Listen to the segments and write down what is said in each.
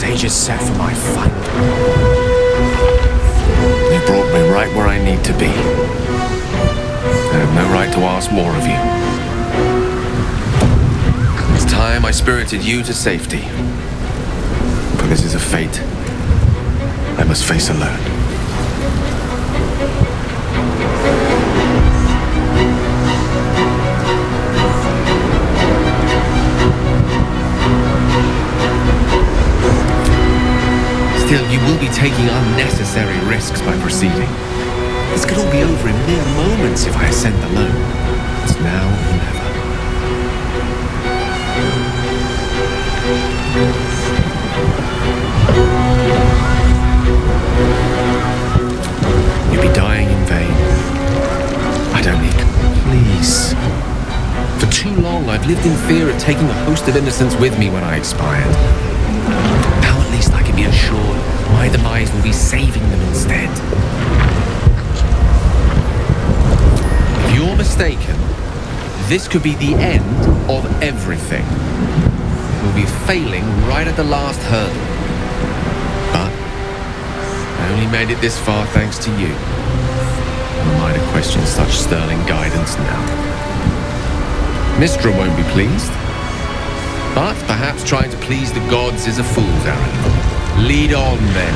stage is set for my final. You brought me right where I need to be. I have no right to ask more of you. It's time I spirited you to safety. But this is a fate I must face alone. Still, you will be taking unnecessary risks by proceeding. This could all be over in mere moments if I ascend alone. It's now or never. You'd be dying in vain. I don't need... Please. For too long, I've lived in fear of taking a host of innocents with me when I expired. Now at least I can be assured my demise will be saving them instead. If you're mistaken, this could be the end of everything. We'll be failing right at the last hurdle. But I only made it this far thanks to you. Who might have questioned such sterling guidance now? Mistra won't be pleased. But perhaps trying to please the gods is a fool's errand. Lead on, then.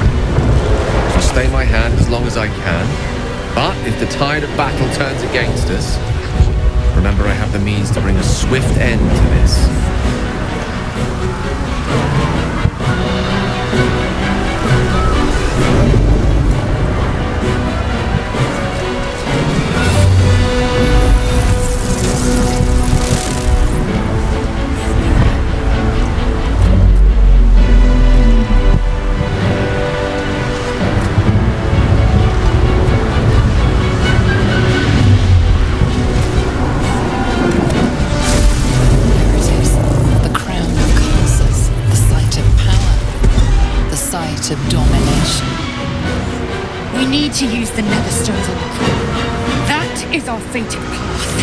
I'll stay my hand as long as I can. But if the tide of battle turns against us, remember I have the means to bring a swift end to this. of domination. We need to use the Netherstones on the crown. That is our fated path.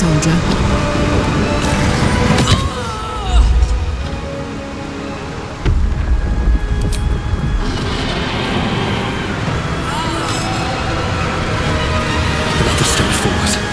soldier. Another step forward.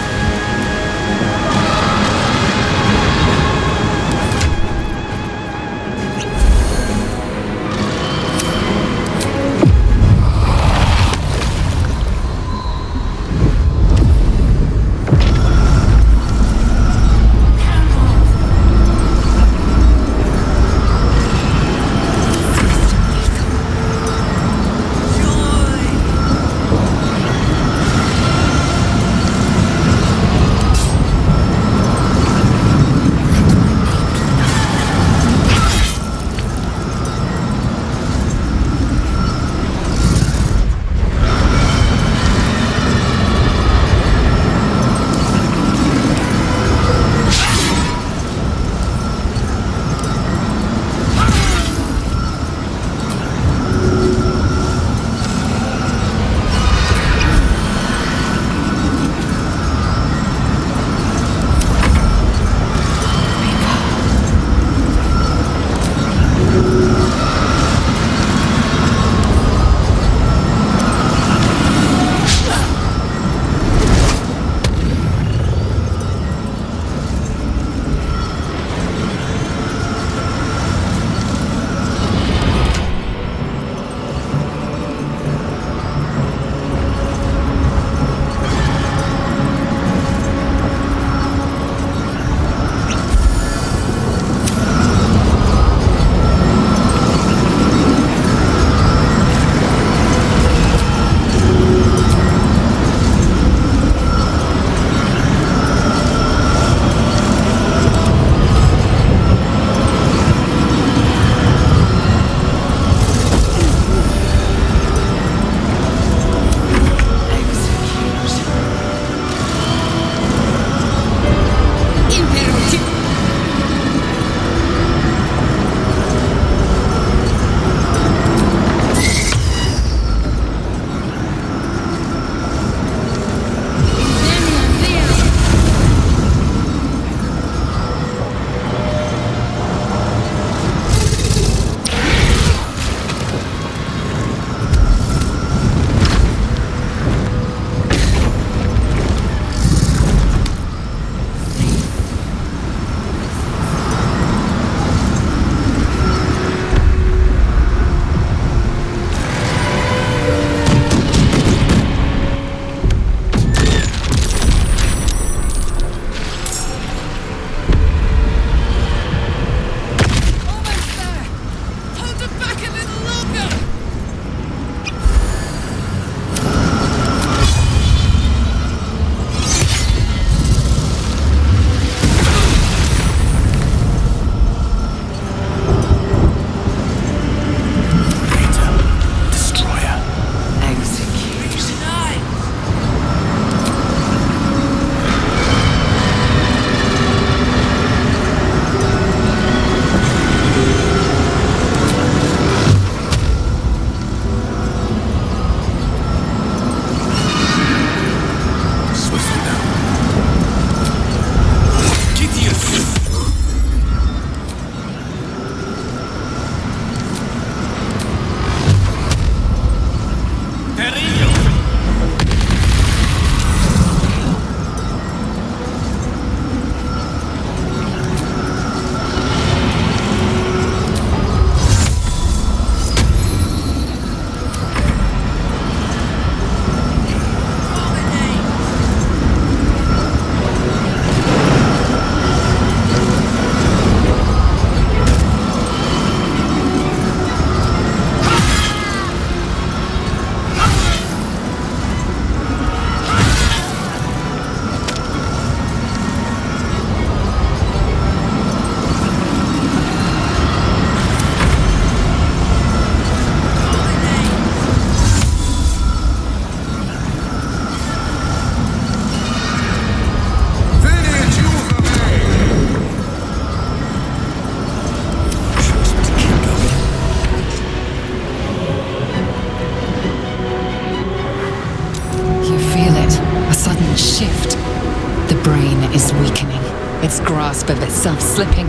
brain is weakening, its grasp of itself slipping.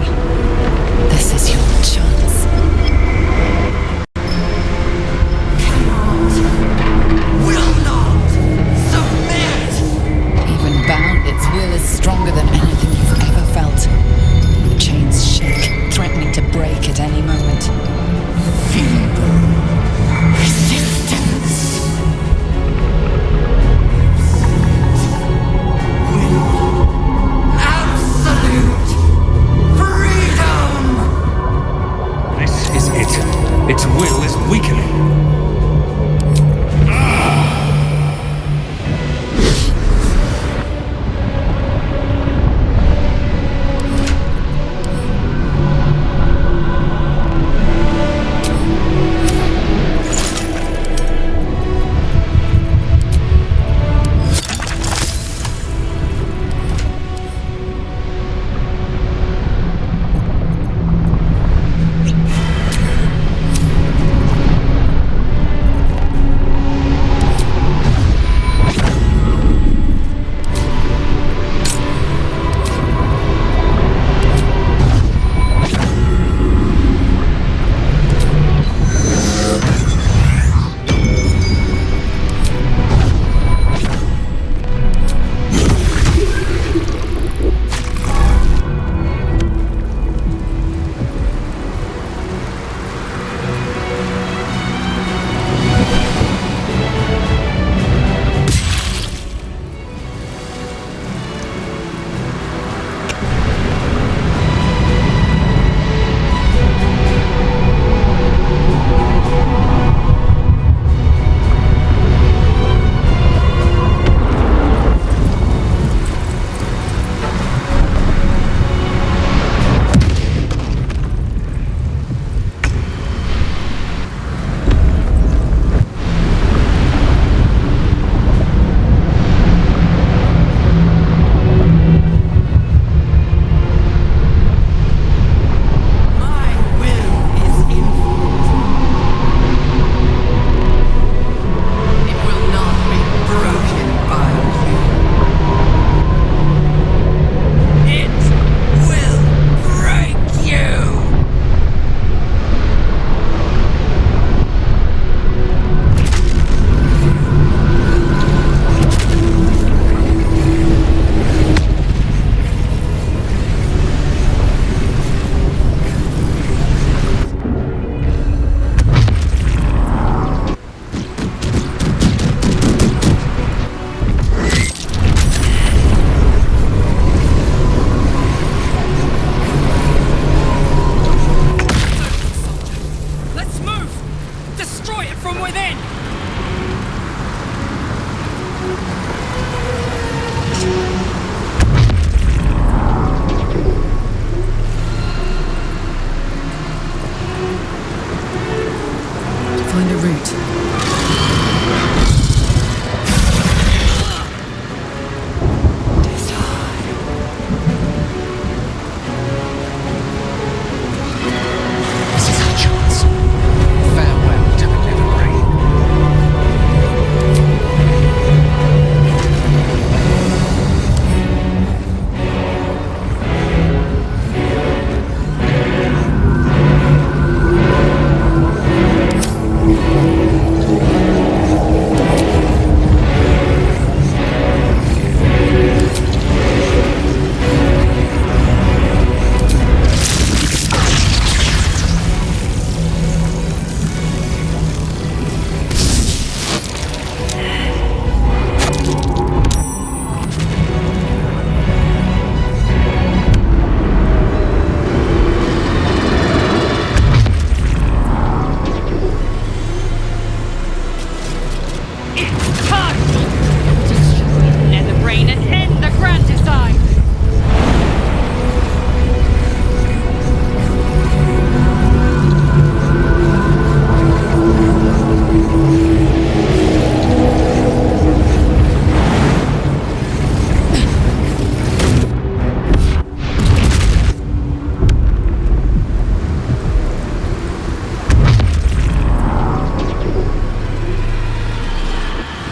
This is your chance. Will not submit! Even bound, its will is stronger than anything you've ever felt. Chains shake, threatening to break at any moment. Feeble resistance. Will. Absolute freedom! This is it. Its will is weakening.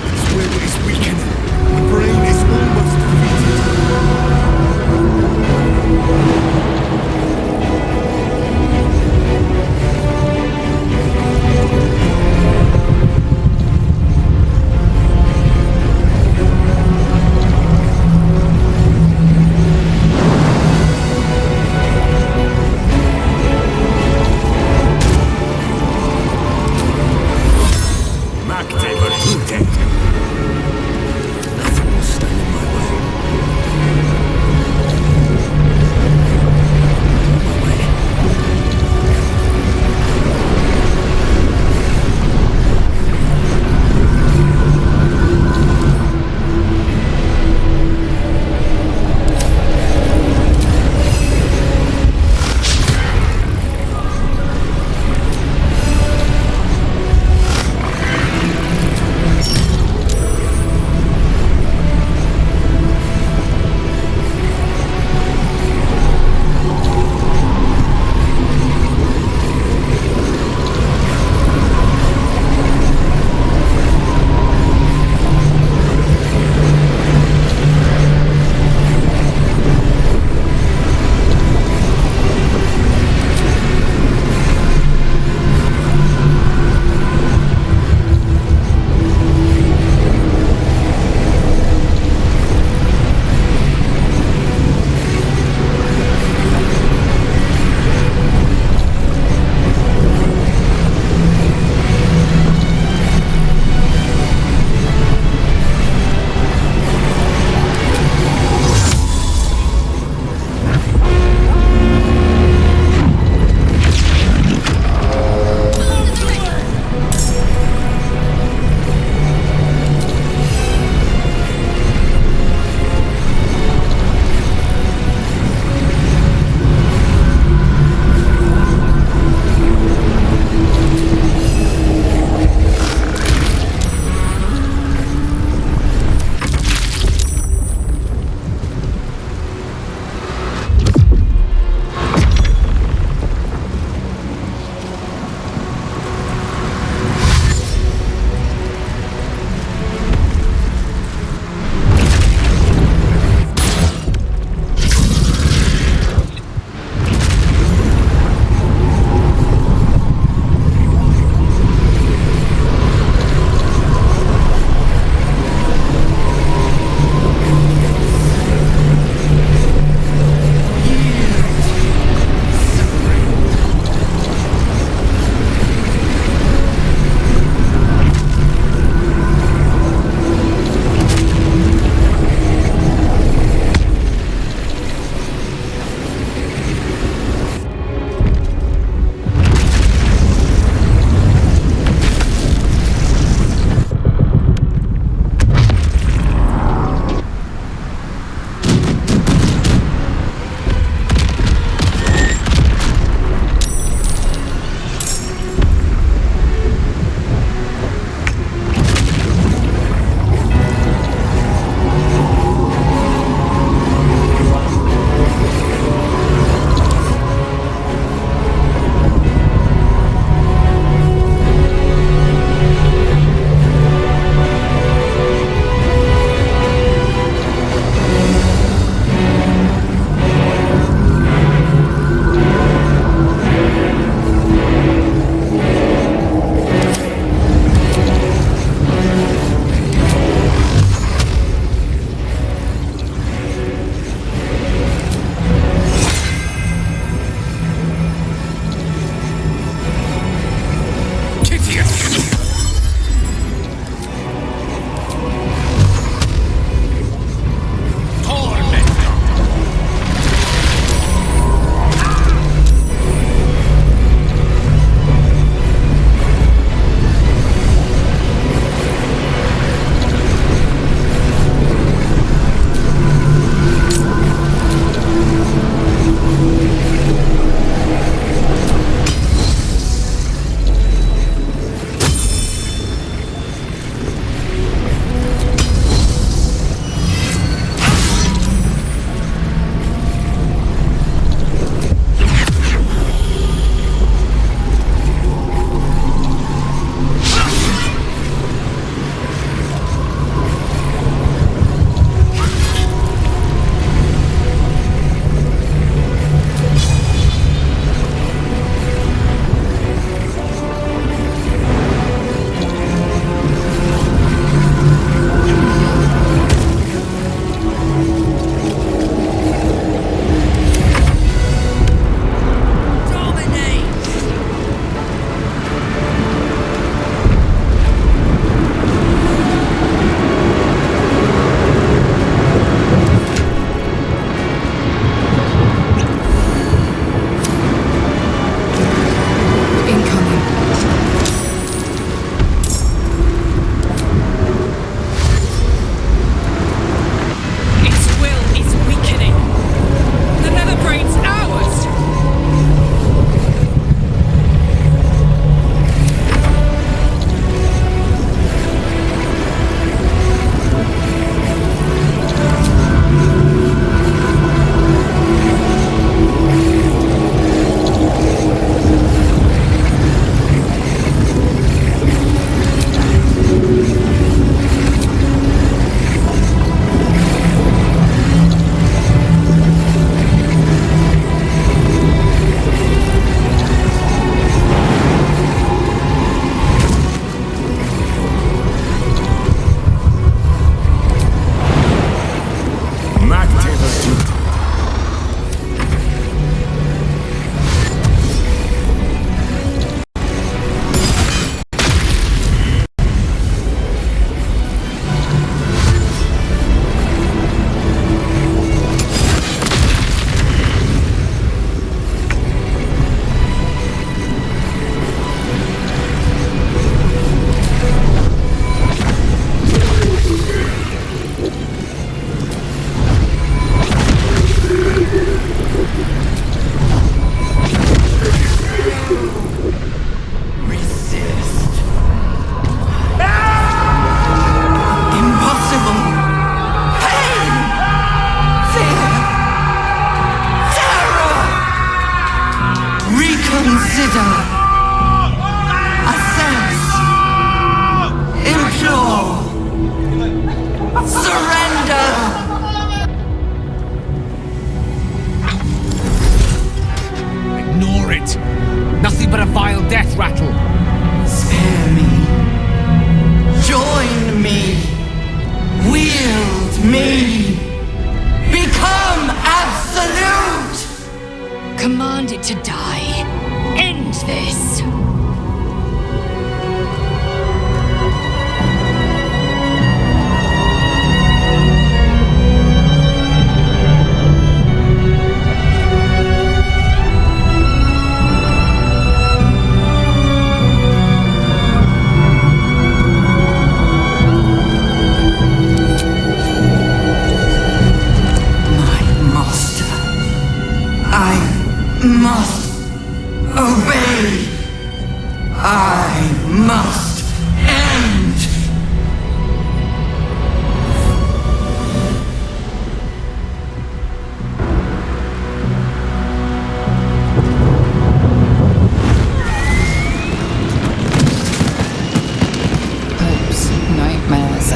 His will is weakening. The brain is almost defeated.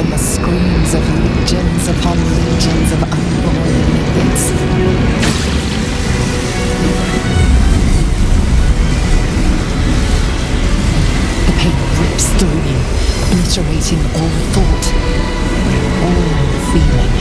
and the screams of legions upon legions of unborn millions. The pain rips through you, obliterating all thought, all feeling.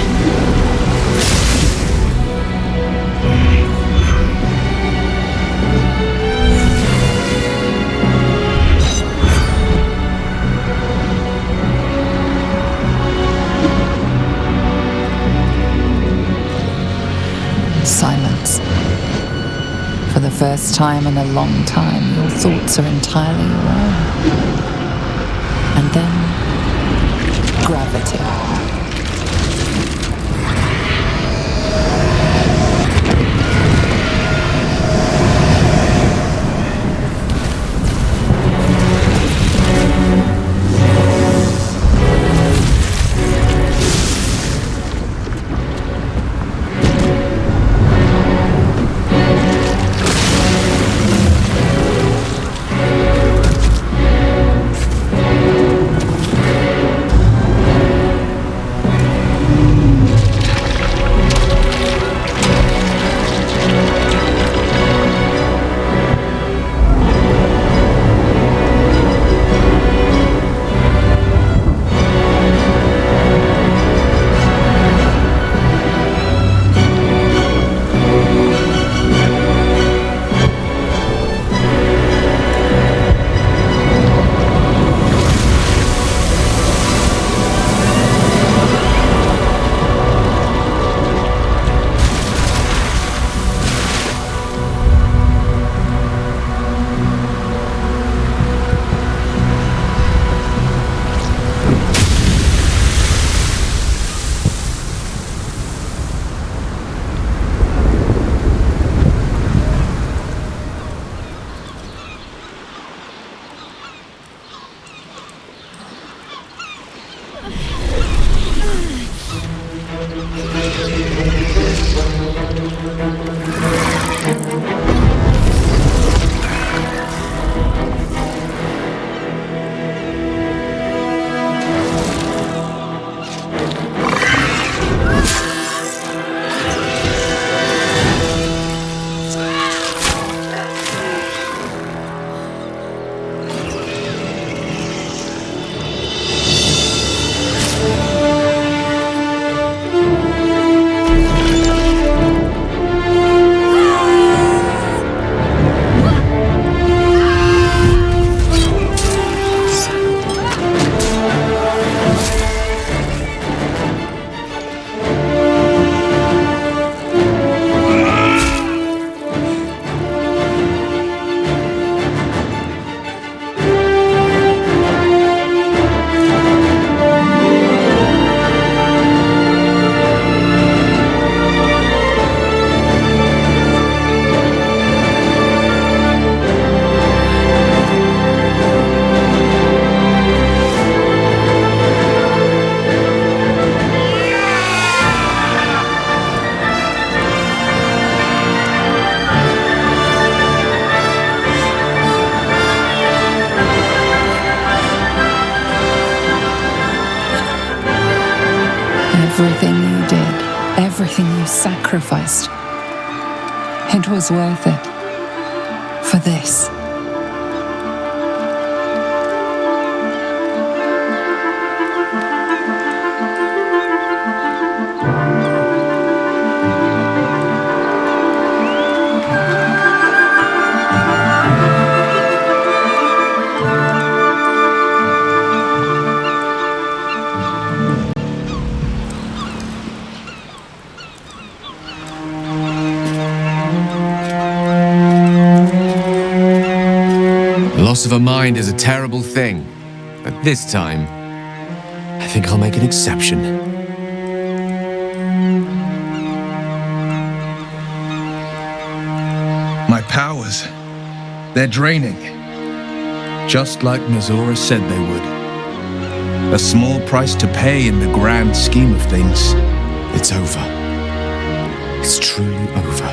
Silence. For the first time in a long time, your thoughts are entirely your own. And then, gravity. Everything you did, everything you sacrificed, it was worth it. For this. Loss of a mind is a terrible thing, but this time, I think I'll make an exception. My powers, they're draining. Just like Mizora said they would. A small price to pay in the grand scheme of things. It's over. It's truly over.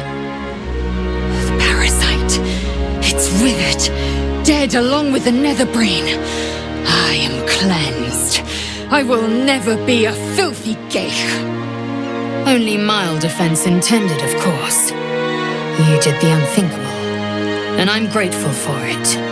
The parasite. It's withered. Dead along with the nether brain. I am cleansed. I will never be a filthy geich. Only mild offense intended, of course. You did the unthinkable, and I'm grateful for it.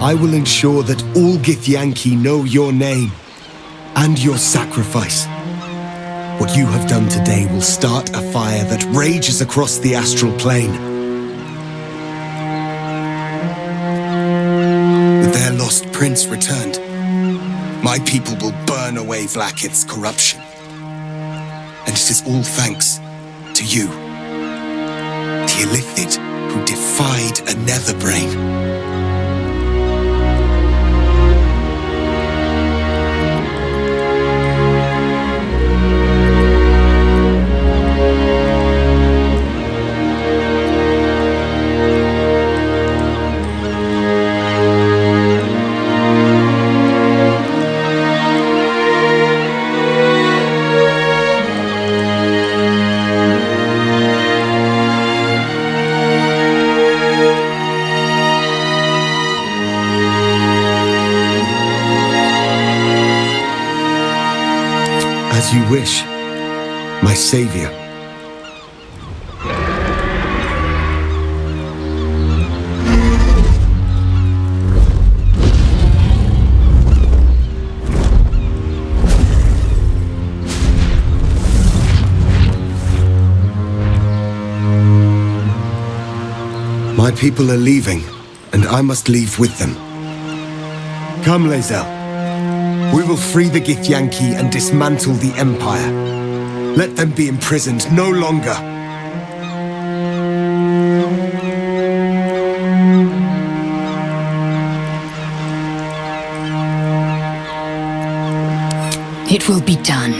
I will ensure that all Githyanki know your name and your sacrifice. What you have done today will start a fire that rages across the astral plane. With their lost prince returned, my people will burn away Vlaakith's corruption. And it is all thanks to you, the Illithid who defied a Netherbrain. As you wish, my savior. My people are leaving, and I must leave with them. Come, Lae'zel. We will free the Githyanki and dismantle the Empire. Let them be imprisoned no longer. It will be done.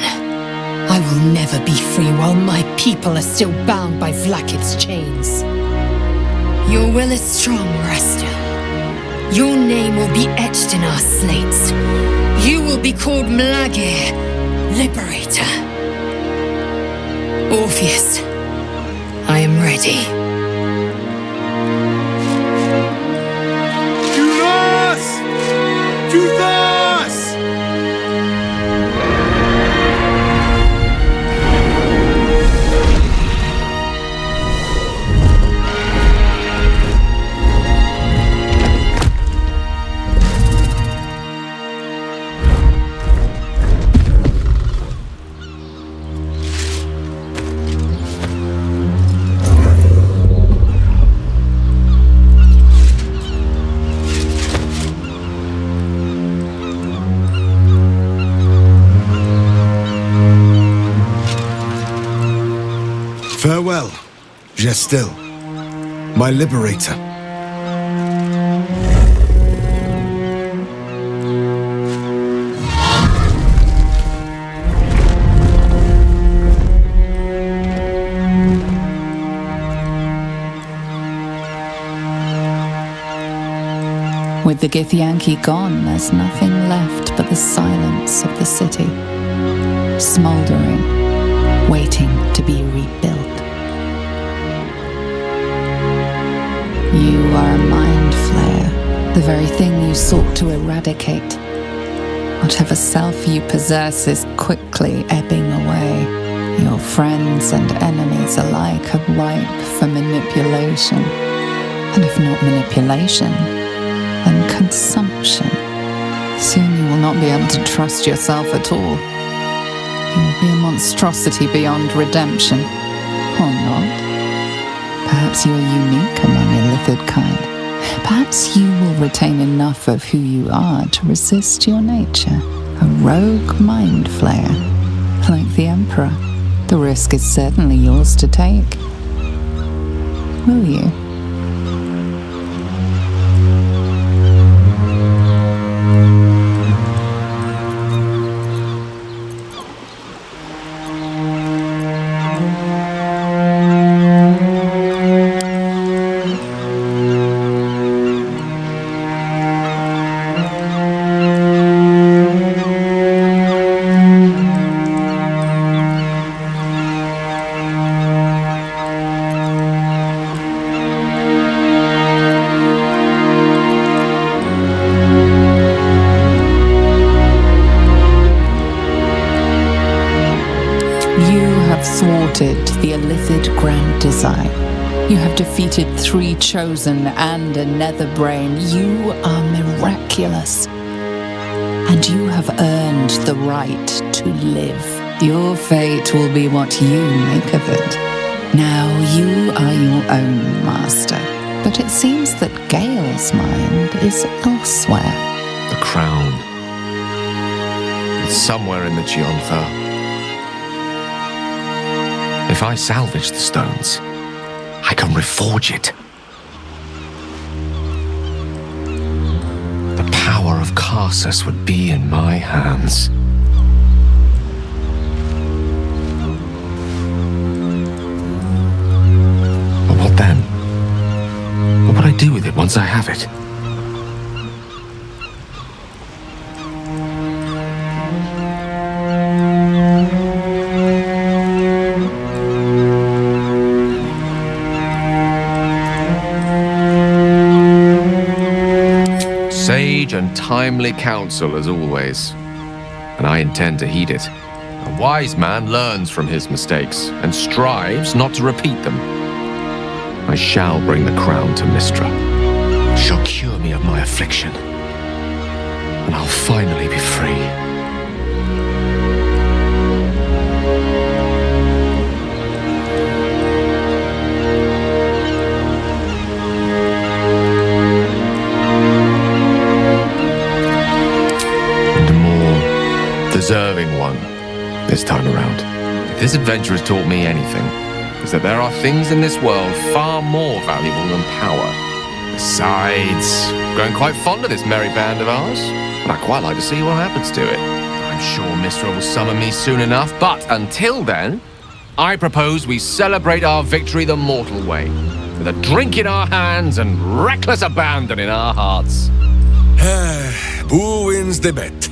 I will never be free while my people are still bound by Vlaakith's chains. Your will is strong, Rasta. Your name will be etched in our slates. You will be called Mlagir, Liberator. Orpheus, I am ready. Judas! Judas! Farewell, Gestil, my liberator. With the Githyanki gone, there's nothing left but the silence of the city, smouldering, waiting to be rebuilt. You are a mind flayer, the very thing you sought to eradicate. Whatever self you possess is quickly ebbing away. Your friends and enemies alike are ripe for manipulation. And if not manipulation, then consumption. Soon you will not be able to trust yourself at all. You will be a monstrosity beyond redemption. Or not. Perhaps you are unique among illithid kind. Perhaps you will retain enough of who you are to resist your nature. A rogue mind flayer, like the Emperor. The risk is certainly yours to take. Will you? The illithid grand design. You have defeated 3 chosen and a nether brain. You are miraculous. And you have earned the right to live. Your fate will be what you make of it. Now you are your own master. But it seems that Gale's mind is elsewhere. The crown. It's somewhere in the Geontha. If I salvage the stones, I can reforge it. The power of Karsus would be in my hands. But what then? What would I do with it once I have it? Sage and timely counsel as always, and I intend to heed it. A wise man learns from his mistakes and strives not to repeat them. I shall bring the crown to Mystra. She'll cure me of my affliction, and I'll finally be free. Deserving one this time around. If this adventure has taught me anything, is that there are things in this world far more valuable than power. Besides, I'm growing quite fond of this merry band of ours, and I'd quite like to see what happens to it. I'm sure Mystra will summon me soon enough, but until then, I propose we celebrate our victory the mortal way, with a drink in our hands and reckless abandon in our hearts. Who wins the bet?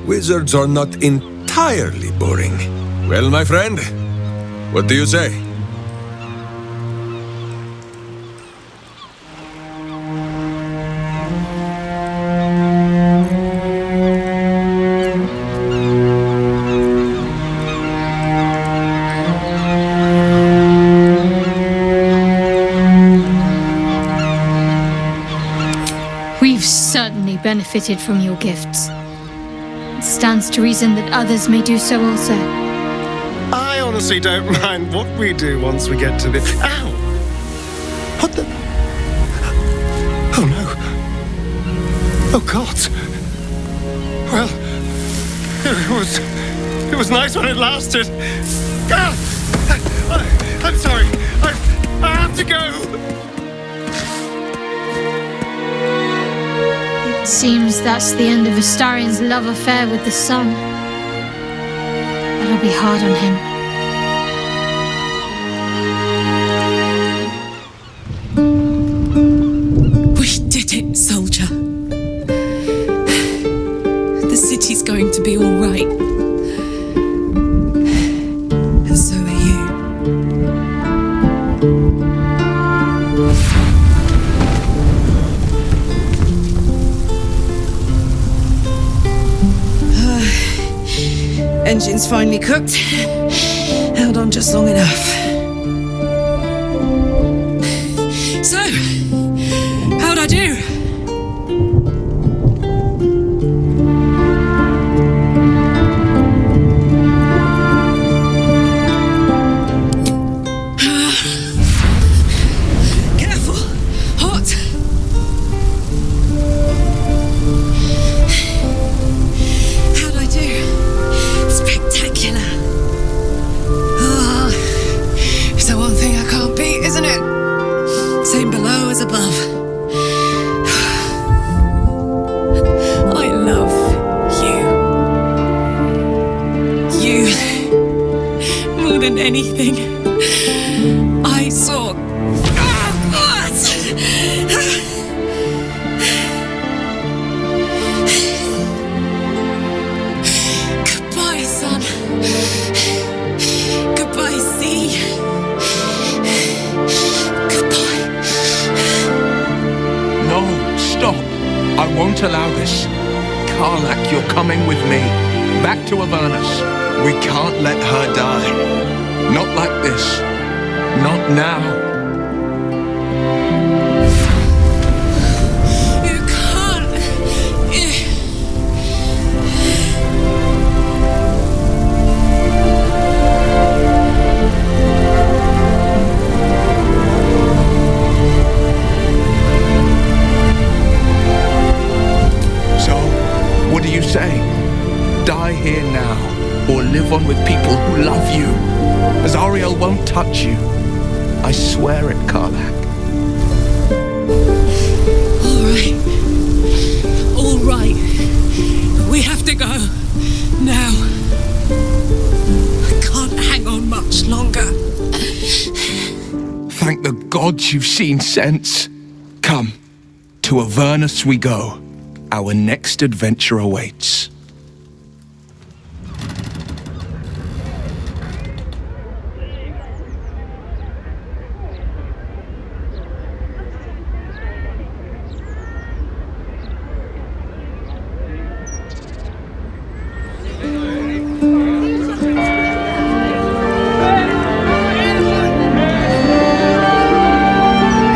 Wizards are not entirely boring. Well, my friend, what do you say? We've certainly benefited from your gifts. It stands to reason that others may do so also. I honestly don't mind what we do once we get to the... Ow! What the... Oh no. Oh God. Well, it was nice when it lasted. Ah! I'm sorry. to go! It seems that's the end of Astarion's love affair with the sun. That'll be hard on him. We did it, soldier. The city's going to be all right. And so are you. Engine's finally cooked. Held on just long enough. So, how'd I do? Careful! Hot! How'd I do? Spectacular! Ah, it's the one thing I can't beat, isn't it? Same below as above. I love you. You. More than anything. I saw. Goodbye, son. Goodbye, sea. Goodbye. No, stop. I won't allow this. Karlak, you're coming with me. Back to Avernus. We can't let her die. Not like this. Not now. You can't. So, what do you say? Die here now, or live on with people who love you. Azariel won't touch you. I swear it, Karlak. All right. All right. We have to go. Now. I can't hang on much longer. Thank the gods you've seen sense. Come, to Avernus we go. Our next adventure awaits.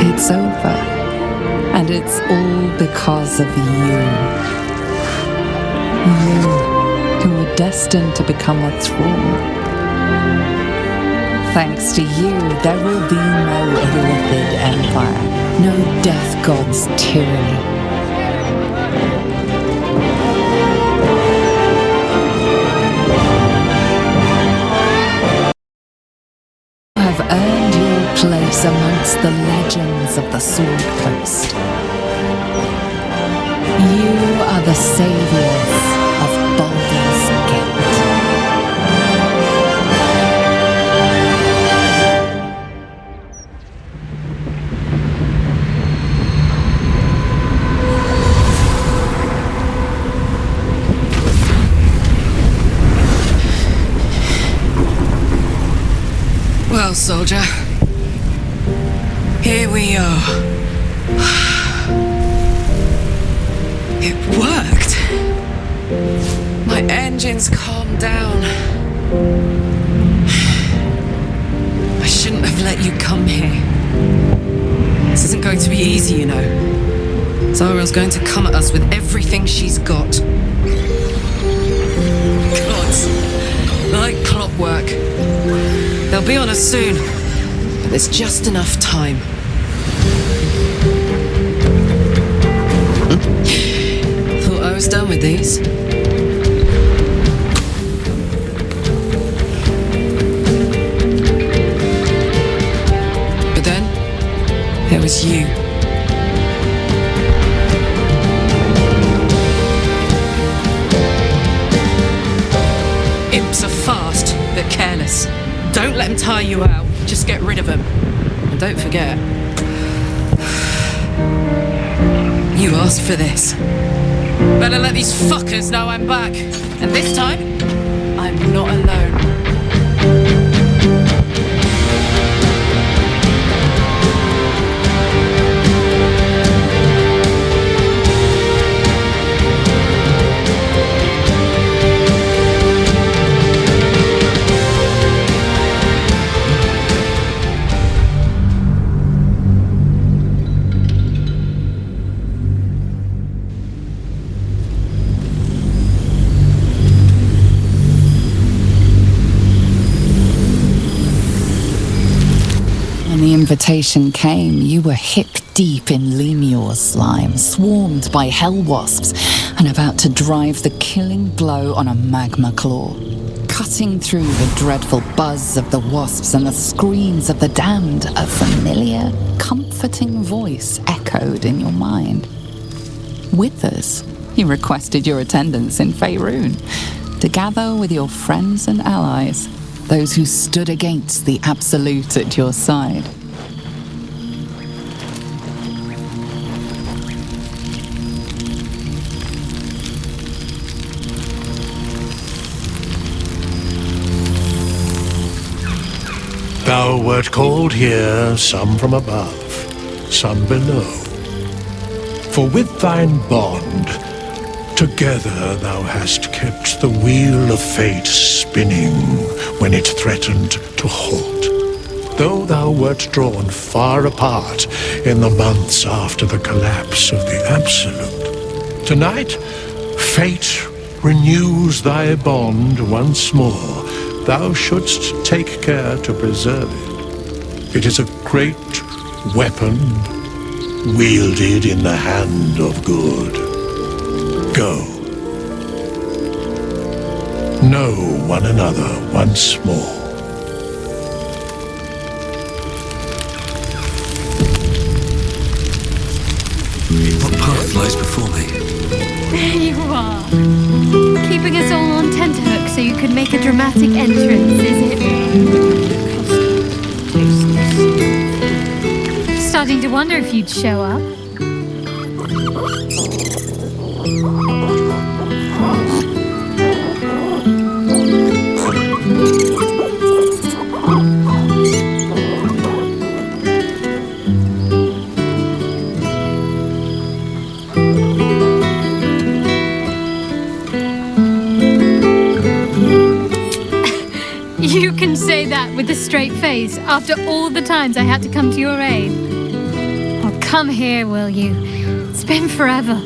It's over. And it's all because of you. You, who were destined to become a thrall. Thanks to you, there will be no Illithid Empire, no Death God's tyranny. You have earned your place amongst the legends of the Sword Coast. You are the saviors of Baldur's Gate. Well, soldier. Here we are. It worked. My engines calmed down. I shouldn't have let you come here. This isn't going to be easy, you know. Zariel's going to come at us with everything she's got. Gods, like clockwork. They'll be on us soon, but there's just enough time. Thought I was done with these. But then, was you. Imps are fast, but careless. Don't let them tire you out. Just get rid of them. And don't forget, you asked for this. Better let these fuckers know I'm back. And this time, I'm not alone. When the invitation came, you were hip-deep in Lemur slime, swarmed by hell wasps, and about to drive the killing blow on a magma claw. Cutting through the dreadful buzz of the wasps and the screams of the damned, a familiar, comforting voice echoed in your mind. Withers, he requested your attendance in Faerun, to gather with your friends and allies, those who stood against the Absolute at your side. Thou wert called here, some from above, some below. For with thine bond, together thou hast kept the wheel of fate spinning when it threatened to halt. Though thou wert drawn far apart in the months after the collapse of the Absolute, tonight fate renews thy bond once more. Thou shouldst take care to preserve it. It is a great weapon wielded in the hand of good. Go. Know one another once more. What path lies before me? There you are. Keeping us all on tenterhooks so you could make a dramatic entrance, is it? Starting to wonder if you'd show up. You can say that with a straight face after all the times I had to come to your aid. Oh, come here, will you? It's been forever.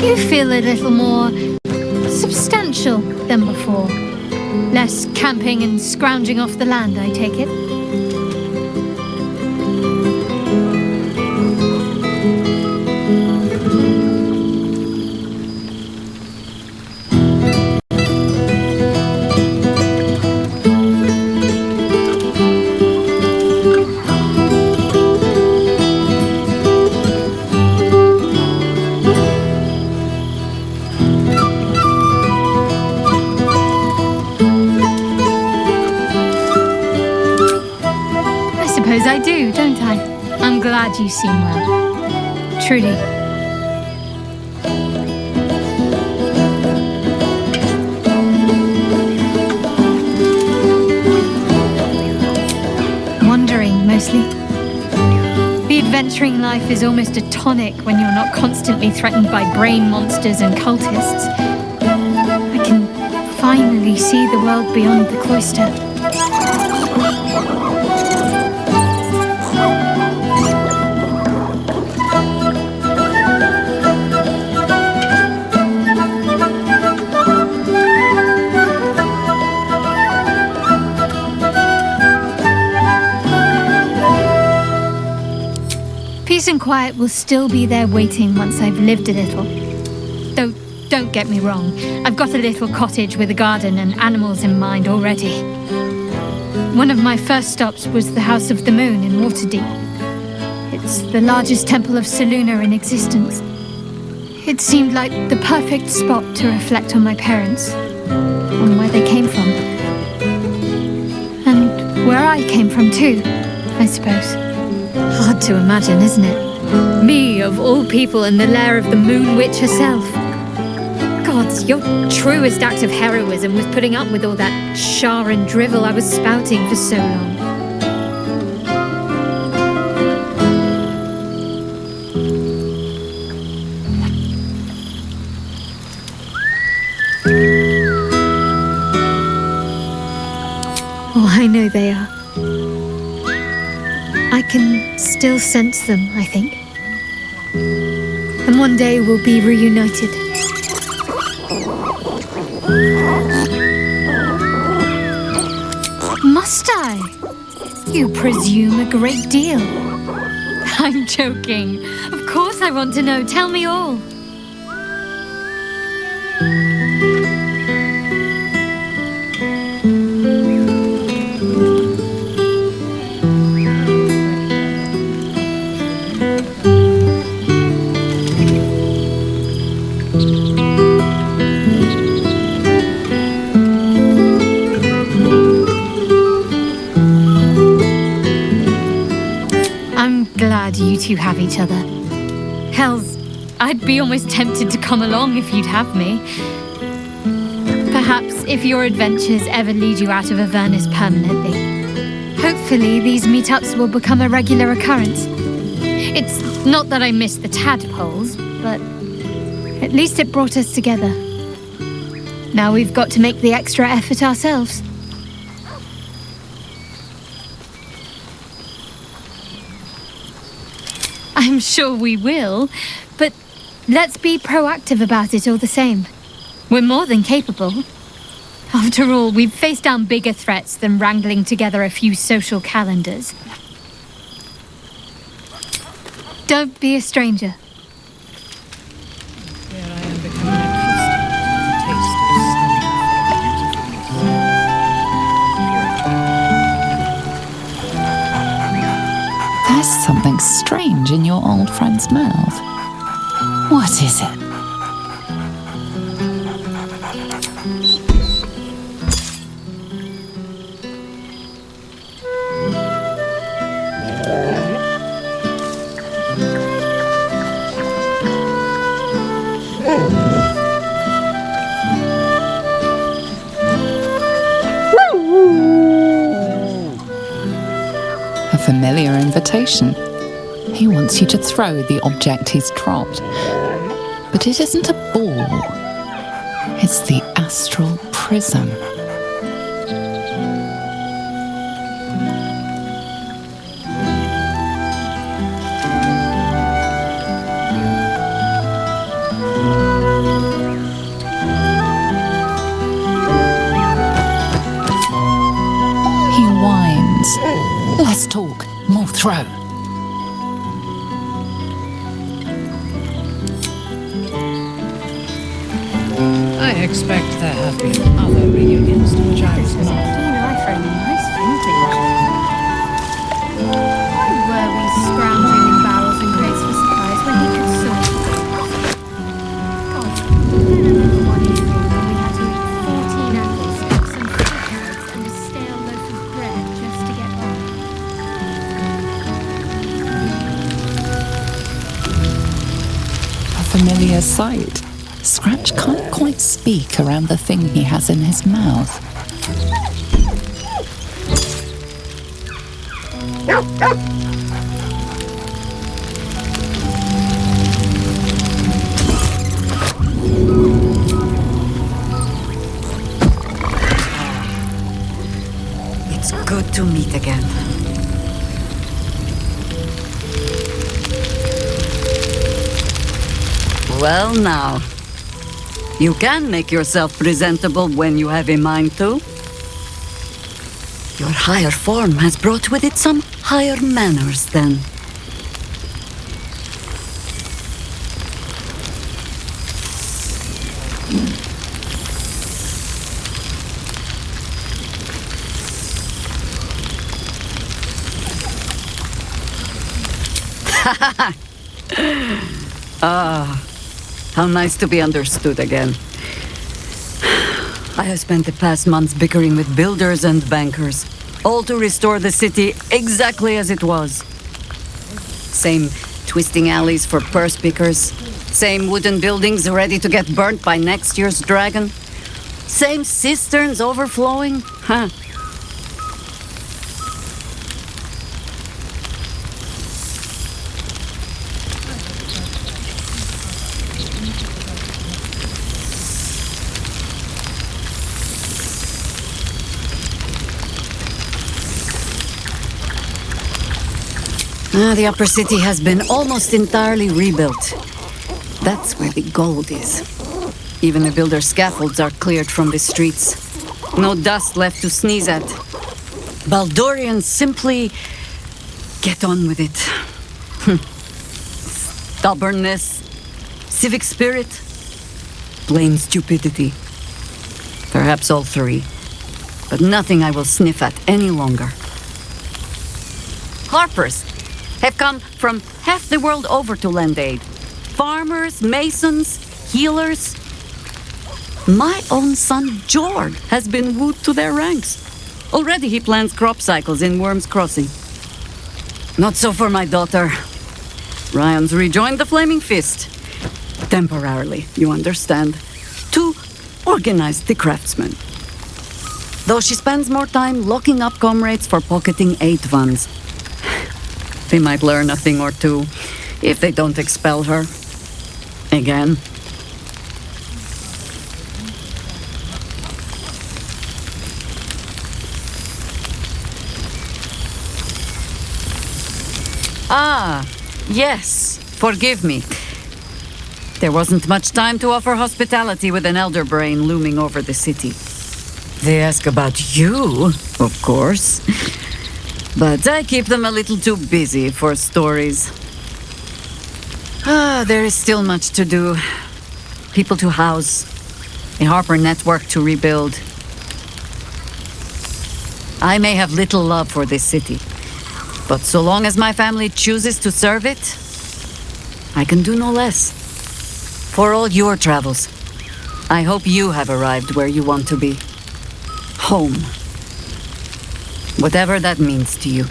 You feel a little more substantial than before. Less camping and scrounging off the land, I take it. I do, don't I? I'm glad you seem well. Truly. Wandering, mostly. The adventuring life is almost a tonic when you're not constantly threatened by brain monsters and cultists. I can finally see the world beyond the cloister. Peace and quiet will still be there waiting once I've lived a little. Though, don't get me wrong, I've got a little cottage with a garden and animals in mind already. One of my first stops was the House of the Moon in Waterdeep. It's the largest temple of Selûne in existence. It seemed like the perfect spot to reflect on my parents, on where they came from. And where I came from too, I suppose. Hard to imagine, isn't it? Me, of all people, in the lair of the Moon Witch herself. Gods, your truest act of heroism was putting up with all that char and drivel I was spouting for so long. Oh, I know they are. I can still sense them, I think. And one day we'll be reunited. Must I? You presume a great deal. I'm joking. Of course I want to know. Tell me all. You two have each other. Hells, I'd be almost tempted to come along if you'd have me. Perhaps if your adventures ever lead you out of Avernus permanently. Hopefully these meetups will become a regular occurrence. It's not that I miss the tadpoles, but at least it brought us together. Now we've got to make the extra effort ourselves. I'm sure we will, but let's be proactive about it all the same. We're more than capable. After all, we've faced down bigger threats than wrangling together a few social calendars. Don't be a stranger. There's something strange in your old friend's mouth. What is it? A familiar invitation. He wants you to throw the object he's dropped. But it isn't a ball. It's the astral prism. He whines. Less talk, more throw. I expect there have been other reunions to which I was not. Why were we scrounging in barrels and crates for supplies when he could sort? God, then another one evening when we had to eat 14 apples, some fruit carrots, and a stale loaf of bread just to get by. A familiar sight. Scratch can't quite speak around the thing he has in his mouth. It's good to meet again. Well now, you can make yourself presentable when you have a mind to. Your higher form has brought with it some higher manners then. How nice to be understood again. I have spent the past months bickering with builders and bankers, all to restore the city exactly as it was. Same twisting alleys for purse pickers, same wooden buildings ready to get burnt by next year's dragon, same cisterns overflowing. The upper city has been almost entirely rebuilt. That's where the gold is. Even the builder's scaffolds are cleared from the streets. No dust left to sneeze at. Baldurians simply get on with it. Stubbornness, civic spirit, plain stupidity. Perhaps all three. But nothing I will sniff at any longer. Harpers have come from half the world over to lend aid. Farmers, masons, healers. My own son, Jord, has been wooed to their ranks. Already he plans crop cycles in Worm's Crossing. Not so for my daughter. Ryan's rejoined the Flaming Fist. Temporarily, you understand. To organize the craftsmen. Though she spends more time locking up comrades for pocketing aid funds. They might learn a thing or two if they don't expel her. Again. Yes. Forgive me. There wasn't much time to offer hospitality with an elder brain looming over the city. They ask about you, of course. But I keep them a little too busy for stories. There is still much to do. People to house. A Harper network to rebuild. I may have little love for this city, but so long as my family chooses to serve it, I can do no less. For all your travels, I hope you have arrived where you want to be. Home. Whatever that means to you.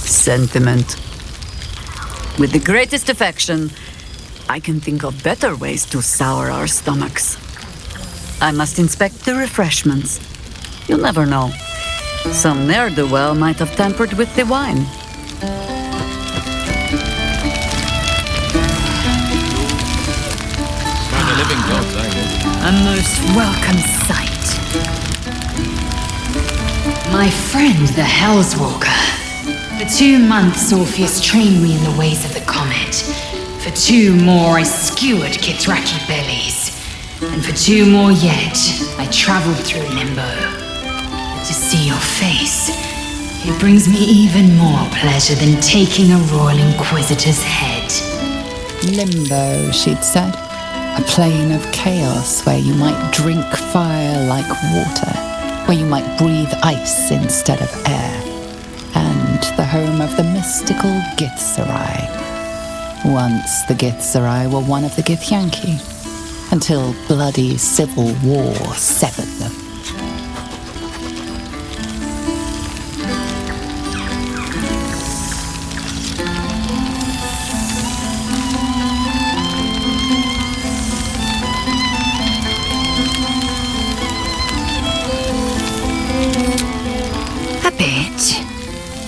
Sentiment. With the greatest affection, I can think of better ways to sour our stomachs. I must inspect the refreshments. You'll never know. Some ne'er-do-well might have tampered with the wine. Kind of living gods, ain't it? A most welcome sight. My friend, the Hellswalker. For 2 months, Orpheus trained me in the ways of the comet. For 2 more, I skewered Kithraki bellies. And for 2 more yet, I traveled through Limbo. But to see your face, it brings me even more pleasure than taking a Royal Inquisitor's head. Limbo, she'd said. A plane of chaos where you might drink fire like water, where you might breathe ice instead of air. And the home of the mystical Githzerai. Once the Githzerai were one of the Githyanki, until bloody civil war severed them. A bit.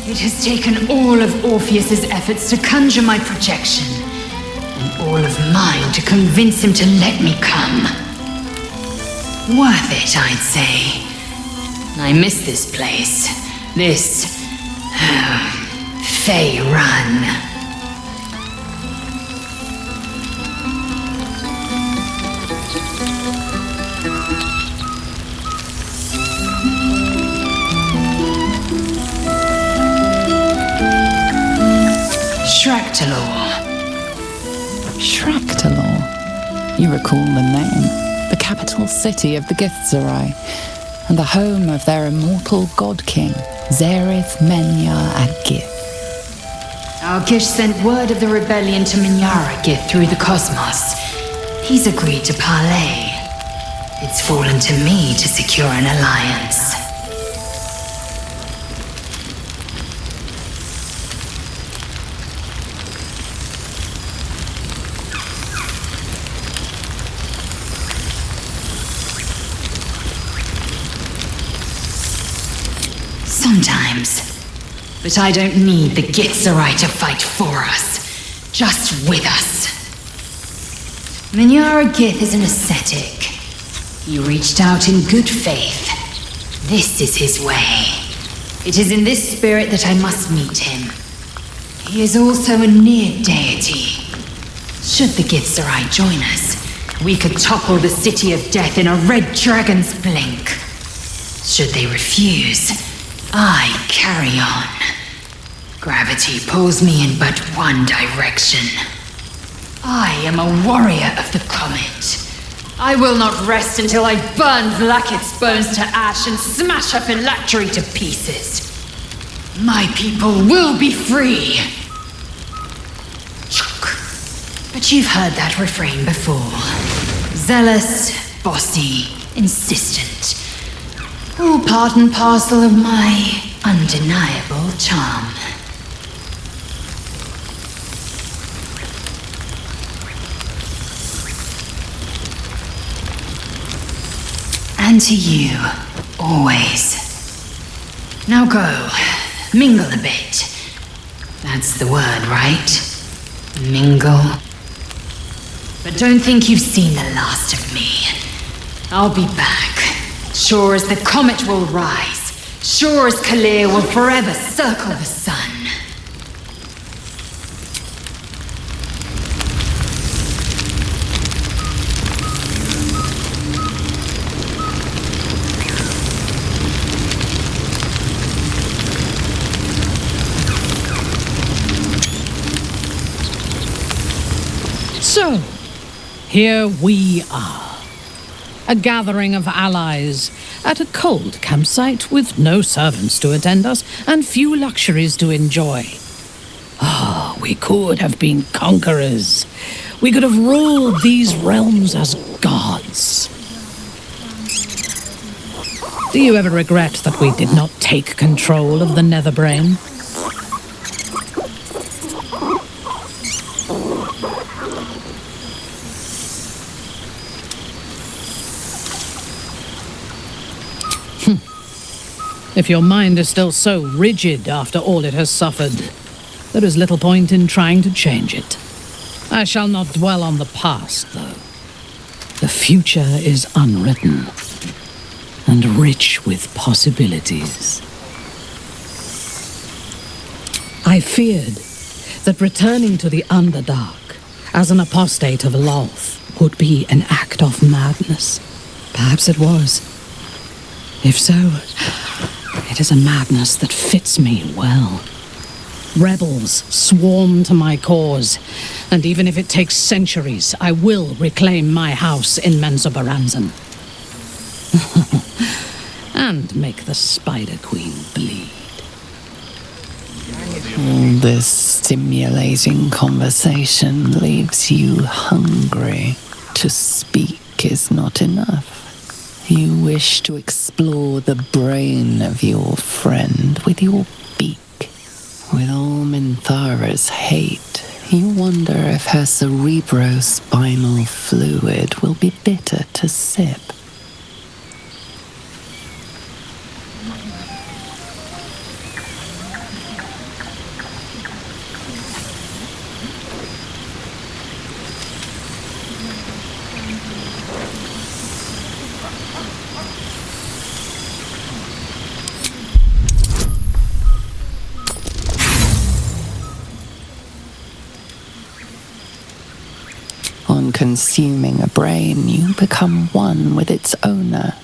It has taken all of Orpheus's efforts to conjure my projection, and all of mine to convince him to let me come. Worth it, I'd say. I miss this place. This... Fey Run. Shractalor. You recall the name, the capital city of the Githzerai, and the home of their immortal god king, Zerith Menya Agith. Our Gish sent word of the rebellion to Minyara Gith through the cosmos. He's agreed to parley. It's fallen to me to secure an alliance. Sometimes. But I don't need the Githzerai to fight for us. Just with us. Minyara Gith is an ascetic. He reached out in good faith. This is his way. It is in this spirit that I must meet him. He is also a near deity. Should the Githzerai join us, we could topple the city of death in a red dragon's blink. Should they refuse, I carry on. Gravity pulls me in but one direction. I am a warrior of the comet. I will not rest until I burn Vlaakith's bones to ash and smash her phylactery to pieces. My people will be free. But you've heard that refrain before. Zealous, bossy, insistent. All part and parcel of my undeniable charm. And to you, always. Now go, mingle a bit. That's the word, right? Mingle. But don't think you've seen the last of me. I'll be back. Sure as the comet will rise. Sure as Kalir will forever circle the sun. So, here we are. A gathering of allies at a cold campsite with no servants to attend us and few luxuries to enjoy. Ah, we could have been conquerors. We could have ruled these realms as gods. Do you ever regret that we did not take control of the Netherbrain? If your mind is still so rigid after all it has suffered, there is little point in trying to change it. I shall not dwell on the past, though. The future is unwritten and rich with possibilities. I feared that returning to the Underdark as an apostate of Lolth would be an act of madness. Perhaps it was. If so, it is a madness that fits me well. Rebels swarm to my cause, and even if it takes centuries, I will reclaim my house in Menzoberranzan. And make the Spider Queen bleed. All this stimulating conversation leaves you hungry. To speak is not enough. You wish to explore the brain of your friend with your beak. With all Minthara's hate, you wonder if her cerebrospinal fluid will be bitter to sip. On consuming a brain, you become one with its owner.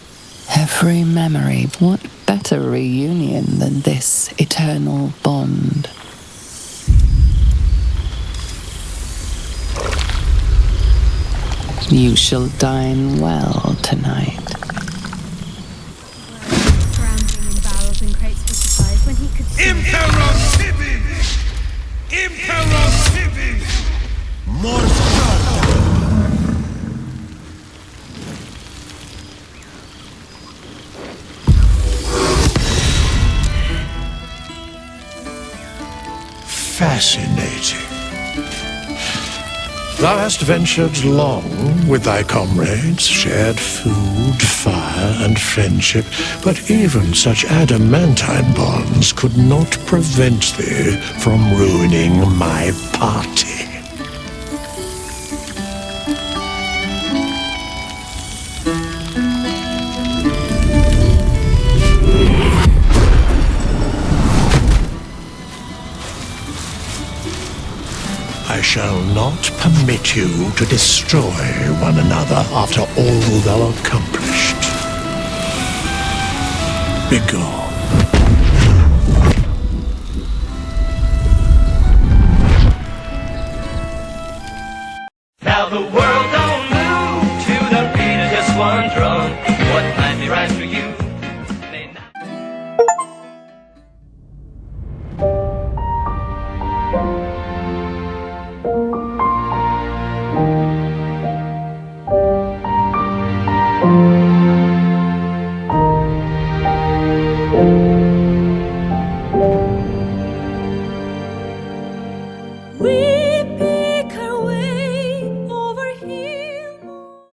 Every memory, what better reunion than this eternal bond? You shall dine well tonight. Scrambling in barrels and crates for supplies when he could see. Fascinating. Thou hast ventured long with thy comrades, shared food, fire, and friendship, but even such adamantine bonds could not prevent thee from ruining my party. I shall not permit you to destroy one another after all thou accomplished. Begone. Now the world don't move to the beat of just one drum. What might be right for you may not. We